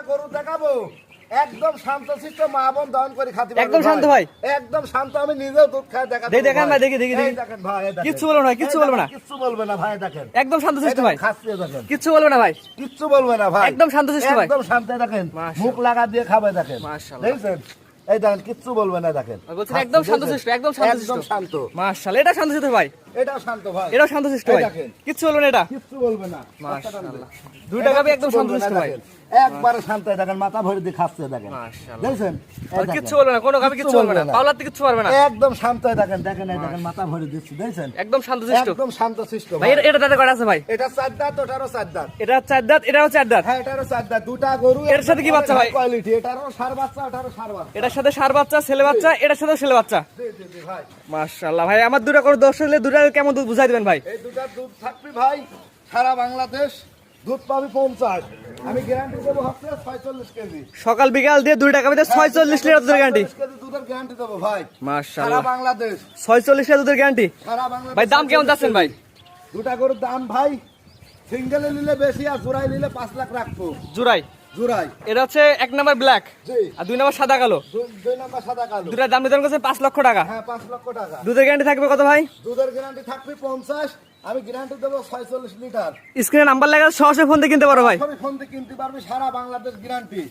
গরু দেখাবো একদম শান্তশিষ্ট মা বোন দহন করে খাতে পারবে। একদম শান্ত ভাই, একদম শান্ত। আমি নিজেও দুধ খাই দেখাবো। দেখেন ভাই, দেখি এই দেখেন ভাই, এই দেখেন। কিচ্ছু বলবো না, কিচ্ছু বলবো না, কিচ্ছু বলবে না ভাই। দেখেন একদম শান্তশিষ্ট ভাই, খাচ্ছে দেখেন, কিচ্ছু বলবো না ভাই, কিচ্ছু বলবে না ভাই, একদম শান্তশিষ্ট ভাই। একদম শান্ত। দেখেন মাশাআল্লাহ। মুখ লাগা দিয়ে খাবে দেখেন, মাশাআল্লাহ। দেখছেন? এই দেখেন কিচ্ছু বলবে না। দেখেন বলছেন একদম শান্তশিষ্ট, একদম শান্তশিষ্ট। একদম শান্ত। মাশাআল্লাহ, এটা শান্তশিষ্ট ভাই, এটাও শান্ত ভাই, এটাও শান্তশিষ্ট এই ভাই, দেখেন। কিচ্ছু বলবো না, এটা কিচ্ছু বলবে না। মাশাআল্লাহ। দুইটা গাবি একদম শান্তশিষ্ট ভাই, একবারে শান্ত। দেখেন মাথা ভরে দিয়ে খাচ্ছে দেখেন, মাশাআল্লাহ। দেখছেন? এই দেখেন। কিচ্ছু বলবে না, কোনো গাবি কিচ্ছু বলবে না, পাওলাতে কিচ্ছু পারবে না, একদম শান্ত। দেখেন দেখেন, এই দেখেন মাথা ভরে দিচ্ছি, দেখছেন? একদম শান্তশিষ্ট একদম শান্তশিষ্ট ভাই। এটা দাঁতে কয়টা আছে ভাই? এটা 4 দাঁত, ওটারও 4 দাঁত। এটা 4 দাঁত, এটাও 4 দাঁত। হ্যাঁ, এটারও 4 দাঁত। দুটা গরু। এর সাথে কি বাচ্চা ভাই? কোয়ালিটি। এটারও ষাঁড় বাচ্চা, ওটারও ষাঁড় বাচ্চা। এটার সাথে ষাঁড় বাচ্চা, ছেলে বাচ্চা, এটার সাথে ছেলে বাচ্চা। জি জি জি ভাই। মাশাআল্লাহ ভাই, আমার দুটা করে দর্শক হলে দুটা কেমন দুধ বুঝাই দিবেন ভাই? এই দুটা দুধ থাকবে ভাই সারা বাংলাদেশ দুধ পাবি 50। আমি গ্যারান্টি দেবো হচ্ছে 46 কেজি। সকাল বিকাল দিয়ে 2 টাকা ভিতরে 46 লিটার দুধের গ্যারান্টি। 46 কেজি দুধের গ্যারান্টি দেবো ভাই সারা মাশাআল্লাহ, বাংলাদেশ। 46 লিটার দুধের গ্যারান্টি সারা বাংলাদেশ। ভাই। দাম কেমন যাচ্ছেন ভাই? দুটা গরুর দাম ভাই সিঙ্গেলে নিলে বেশি, আর জোড়াই নিলে 5 লাখ রাখবো। জোড়াই? জোড়াই। এটা হচ্ছে 1 নাম্বার ব্ল্যাক জি। আর 2 নাম্বার সাদা কালো। দুই নাম্বার সাদা কালো। দুটার দাম নির্ধারণ করছে 5 লক্ষ টাকা। হ্যাঁ, 5 লক্ষ টাকা। দুধের গ্যারান্টি থাকবে কত ভাই? দুধের গ্যারান্টি থাকবে 50। আমি গ্যারান্টি দেবো 46 লিটার। স্ক্রিনে নাম্বার লাগা সরাসরি ফোন দিয়ে কিনতে পারো ভাই। ফোন দিয়ে কিনতে পারবি, সারা বাংলাদেশ গ্যারান্টি।